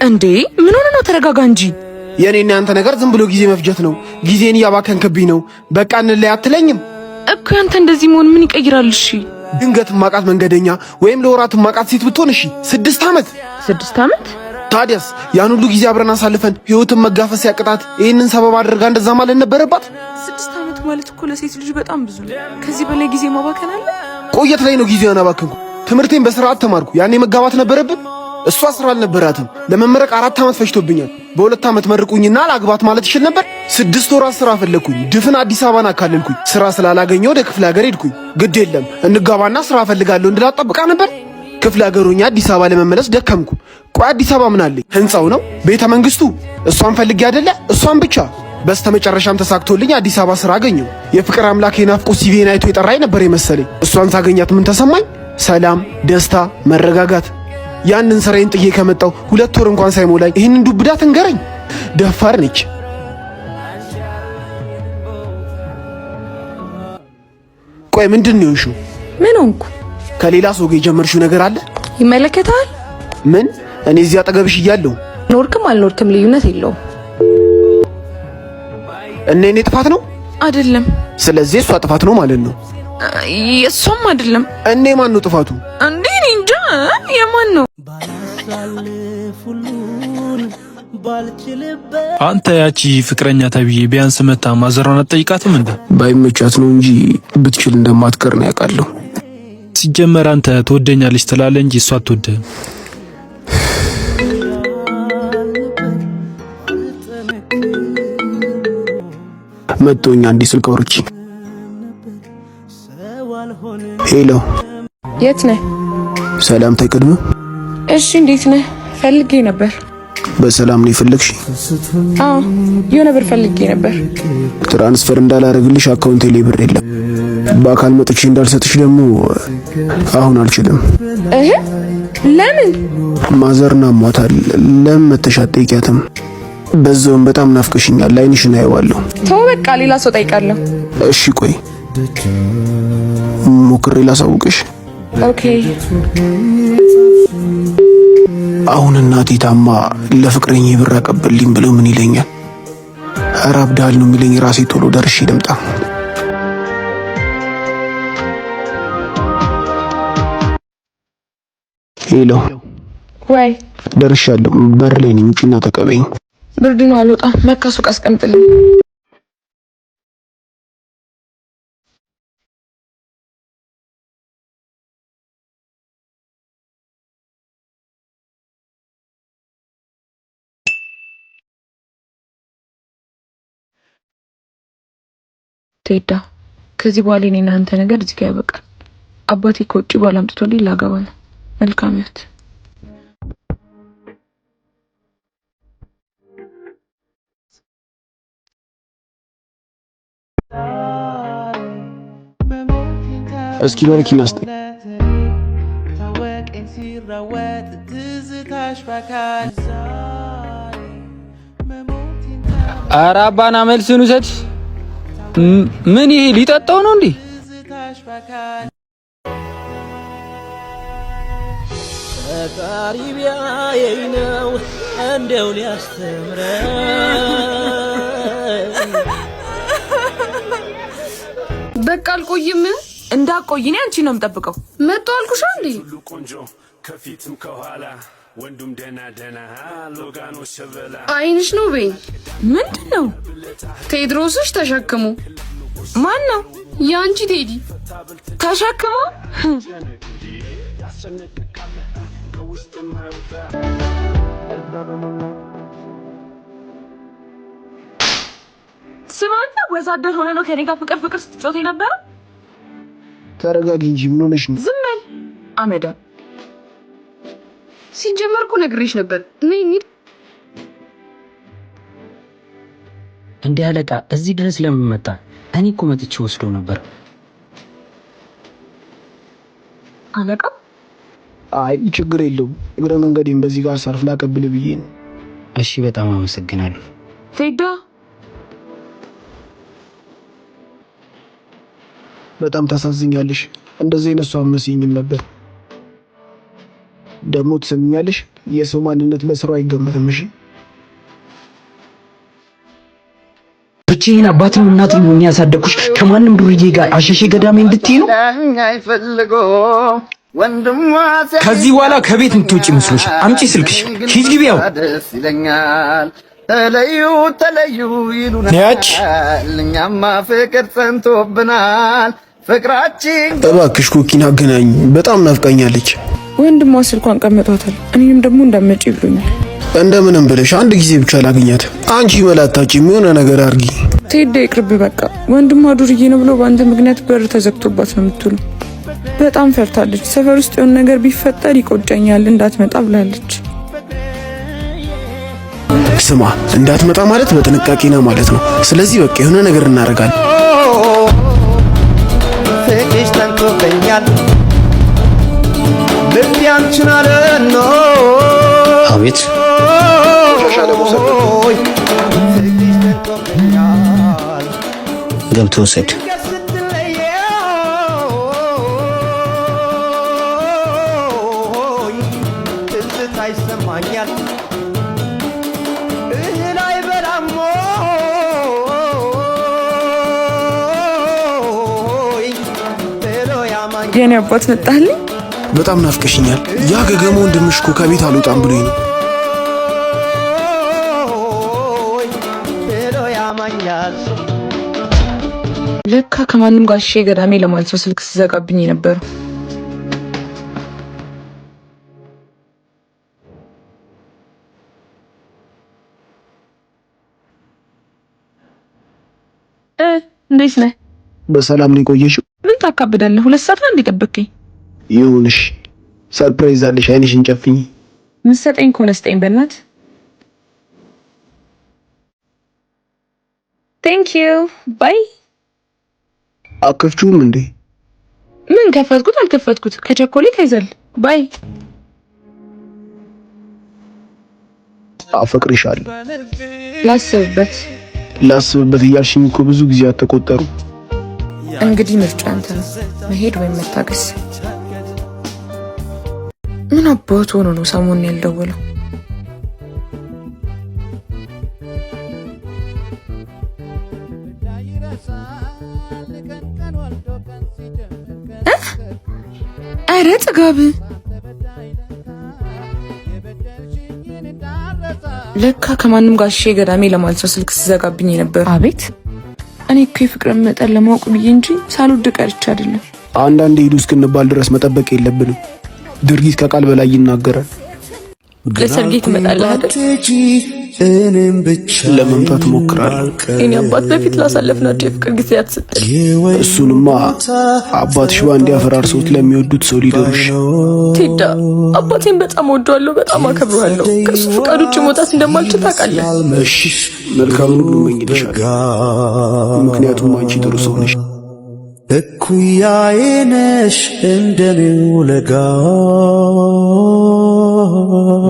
እንዴ ምን ሆነ ነው? ተረጋጋ እንጂ። የኔና አንተ ነገር ዝም ብሎ ጊዜ መፍጀት ነው። ጊዜን እያባከንክብኝ ነው። በቃ እንለይ አትለኝም እኮ? ያንተ እንደዚህ መሆን ምን ይቀይራል? እሺ ድንገት ማቃት መንገደኛ ወይም ለወራት ማቃት ሴት ብትሆን እሺ 6 ዓመት 6 ዓመት ታዲያስ ያን ሁሉ ጊዜ አብረን አሳልፈን ህይወትን መጋፈስ ያቅጣት ይሄንን ሰበብ አድርጋ እንደዛ ማለት ነበረባት? 6 ዓመት ማለት እኮ ለሴት ልጅ በጣም ብዙ ነው። ከዚህ በላይ ጊዜ ማባከን አለ? ቆየት ላይ ነው ጊዜውን አባከንኩ። ትምህርቴን በስርዓት ተማርኩ። ያኔ መጋባት ነበረብን? እሷ ስራ አልነበራትም። ለመመረቅ 4 ዓመት ፈጅቶብኛል። በ2 ዓመት መርቁኝና ላግባት ማለት ይችል ነበር። 6 ወራት ስራ ፈለኩኝ። ድፍን አዲስ አበባን አካለልኩኝ። ስራ ስላላገኘሁ ወደ ክፍለ ሀገር ሄድኩኝ። ግድ የለም እንጋባና ስራ ፈልጋለሁ እንድላት ጠብቃ ነበር። ክፍለ ሀገሩኛ አዲስ አበባ ለመመለስ ደከምኩ። ቆይ አዲስ አበባ ምን አለኝ? ህንጻው ነው? ቤተ መንግስቱ? እሷን ፈልጌ አይደለ? እሷን ብቻ። በስተመጨረሻም ተሳክቶልኝ አዲስ አበባ ስራ አገኘሁ። የፍቅር አምላክ የናፍቆት ሲቪን አይቶ የጠራኝ ነበር የመሰለኝ። እሷን ሳገኛት ምን ተሰማኝ? ሰላም፣ ደስታ፣ መረጋጋት። ያንን ስራዬን ጥዬ ከመጣው 2 ወር እንኳን ሳይሞላኝ ይህንን ዱብዳ ትንገረኝ። ደፋር ነች። ቆይ ምንድን ነው የሆንሽው? ምን ሆንኩ? ከሌላ ሰው ጋር የጀመርሽው ነገር አለ? ይመለከታል? ምን? እኔ እዚህ አጠገብሽ እያለሁ ኖርክም አልኖርክም ልዩነት የለውም። እና እኔ ጥፋት ነው አይደለም? ስለዚህ እሷ ጥፋት ነው ማለት ነው? እሷም አይደለም። እኔ ማን ነው ጥፋቱ? እንዴ እኔ እንጃ የማን ነው? አንተ ያቺ ፍቅረኛ ተብዬ ቢያንስ መታ ማዘሯን አትጠይቃትም እንዴ? ባይመቻት ነው እንጂ ብትችል እንደማትቀር ነው ያውቃለሁ። ሲጀመር አንተ ትወደኛለች ትላለህ እንጂ እሷ አትወድህም። መጥቶኛ እንዲህ ስልክ አውርቼ ሄሎ፣ የት ነህ? ሰላም ታይቀድም። እሺ እንዴት ነህ? ፈልጌ ነበር። በሰላም ነው የፈለግሽ? አዎ የሆነ ብር ፈልጌ ነበር። ትራንስፈር እንዳላረግልሽ አካውንቴ ላይ ብር የለም። በአካል መጥቼ እንዳልሰጥሽ ደግሞ አሁን አልችልም። ለምን? ማዘርና ሟታል። ለምን መተሽ አትጠይቂያትም? በዛውም በጣም ናፍቀሽኛል። አይንሽን አየዋለሁ። ተው በቃ ሌላ ሰው ጠይቃለሁ። እሺ ቆይ ሞክሬ ላሳውቅሽ። ኦኬ። አሁን እናቴ ታማ ለፍቅረኛ ብር አቀበልኝ ብለው ምን ይለኛል? ኧረ አብዳል ነው የሚለኝ። ራሴ ቶሎ ደርሼ ልምጣ። ሄሎ ወይ ደርሻለሁ። በር ላይ ነኝ። ውጪና ተቀበይኝ። ብርድ ነው አልወጣም። መካሱ አስቀምጥልኝ። ቴዳ ከዚህ በኋላ እኔና አንተ ነገር እዚህ ጋር ያበቃል። አባቴ ከውጭ ባል አምጥቶልኝ ላገባ ነው። መልካም ሕይወት። እስኪ በረኪና ስጥ። ኧረ አባና መልስን ውሰድ። ምን ይሄ ሊጠጣው ነው እንዴ? ፈጣሪቢያ የነው እንደው ሊያስተምረን በቃ አልቆይም። እንዳቆይኝ አንቺ ነው የምጠብቀው። መጥቶ አልኩሽ እንዴ? ቆንጆ ከፊትም ከኋላ ወንዱም ደና ደና ሎጋኖ ሸበላ አይንሽ ነው በይ። ምንድነው? ቴድሮስሽ ተሸክሙ። ማን ነው? ያንቺ ቴዲ ተሸክሙ። ስማንተ ወዛደር ሆነ ነው ከኔ ጋር ፍቅር ስትጮት ነበር። ተረጋጊ እንጂ ምን ሆነሽ ነው? ዝም በል አመዳ። ሲጀመር እኮ ነግሬሽ ነበር። ነይ እንዴ አለቃ፣ እዚህ ድረስ ለምን መጣ? እኔ እኮ መጥቼ ወስዶ ነበር። አለቃ አይ ችግር የለውም። እግረ መንገዴን በዚህ ጋር ሰርፍ ላቀብል ብዬ ነው። እሺ በጣም አመሰግናለሁ። ቴዳ በጣም ታሳዝኛለሽ። እንደዚህ አይነት ሰው አትመስይኝም ነበር። ደግሞ ትሰሚኛለሽ፣ የሰው ማንነት በስራው አይገመትም። እሺ ብቻዬን አባትም እናትም ሆኜ ያሳደኩሽ ከማንም ዱርዬ ጋር አሸሼ ገዳሜ እንድትይ ነው። ከዚህ በኋላ ከቤት የምትወጪ መስሎሽ? አምጪ ስልክሽ፣ ሂጅ ግቢ። ያው ተለዩ ይሉናል፣ እኛማ ፍቅር ጸንቶብናል። ፍቅራችን እባክሽ ኩኪን አገናኝ፣ በጣም ናፍቃኛለች። ወንድሟ ስልኳን ቀምጧታል። እኔም ደግሞ እንዳመጪ ብሎኛል። እንደምንም ብለሽ አንድ ጊዜ ብቻ ላግኛት። አንቺ መላታችም የሆነ ነገር አርጊ። ቴዳ ይቅርብ በቃ። ወንድሟ ዱርዬ ነው ብሎ በአንተ ምክንያት በር ተዘግቶባት ነው የምትሉ። በጣም ፈርታለች። ሰፈር ውስጥ የሆነ ነገር ቢፈጠር ይቆጨኛል እንዳትመጣ ብላለች። ስማ እንዳትመጣ ማለት በጥንቃቄ ነው ማለት ነው። ስለዚህ በቃ የሆነ ነገር እናደርጋለን። ፍቅርሽ ተንኮበኛል ልብ ያንቺን አለ ነው። አቤት ገብቶ ወሰድ። የኔ አባት መጣልኝ። በጣም ናፍቀሽኛል። ያ ገገሞ ወንድምሽ እኮ ከቤት አልወጣም ብሎኝ ነው። ለካ ከማንም ጋር ሼ ገዳሜ ለማለት ነው ስልክ ሲዘጋብኝ የነበረው። እንዴት ነህ? በሰላም ነው የቆየሽው? ምን ታካብዳለህ? 2 ሰዓት ነው እንዲጠብቀኝ። ይሁንሽ፣ ሰርፕራይዝ አለሽ። አይንሽን ጨፍኝ። ምን ሰጠኝ ከሆነ ስጠኝ በእናትህ። ቴንክ ዩ ባይ። አከፍቹም እንዴ? ምን ከፈትኩት አልከፈትኩት ከቸኮሌት አይዘል። ባይ። አፈቅርሻለሁ። ላስብበት እያልሽኝ እኮ ብዙ ጊዜ አትቆጠሩ። እንግዲህ ምርጫ አንተ ነው፣ መሄድ ወይም መታገስ። ምን አባቱ ሆኖ ነው ሰሞኑን ያልደወለው? ኧረ ጥጋብ! ለካ ከማንም ጋር ሼ ገዳሜ ለማለት ነው ስልክ ሲዘጋብኝ ነበር። አቤት። እኔ እኮ የፍቅርን መጠን ለማወቅ ብዬ እንጂ ሳልወድ ቀርቼ አይደለም። አንዳንዴ ሂዱ እስክንባል ድረስ መጠበቅ የለብንም። ድርጊት ከቃል በላይ ይናገራል። ለሰርጌ ትመጣለህ አይደል? እኔም ብቻ ለመምጣት ሞክራለሁ። እኔ አባት በፊት ላሳለፍናቸው የፍቅር ጊዜያት ስትል እሱንማ አባትሽ ባንዴ አፈራርሰውት ለሚወዱት ሰው ሊደሩሽ። ቴዳ አባቴን በጣም ወደዋለሁ፣ በጣም አከብረዋለሁ። ከሱ ፍቃድ ውጭ መውጣት እንደማልችል ታውቃለህ። እሺ መልካሙን ሁሉ እመኝልሻለሁ፣ ምክንያቱም አንቺ ጥሩ ሰው ነሽ። እኩያዬ ነሽ እንደኔው ለጋ።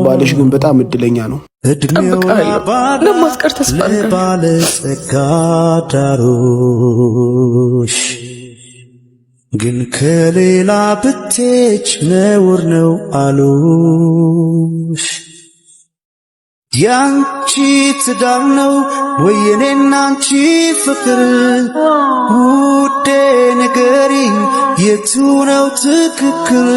ባልሽ ግን በጣም እድለኛ ነው። እንደማትቀር ተስፋ አደርጋለሁ። ባለጸጋ ዳሮሽ ግን ከሌላ ብትሄጂ ነውር ነው አሉሽ። ያንቺ ትዳር ነው ወይ የኔና አንቺ ፍቅር? ውዴ ንገሪኝ የቱ ነው ትክክል?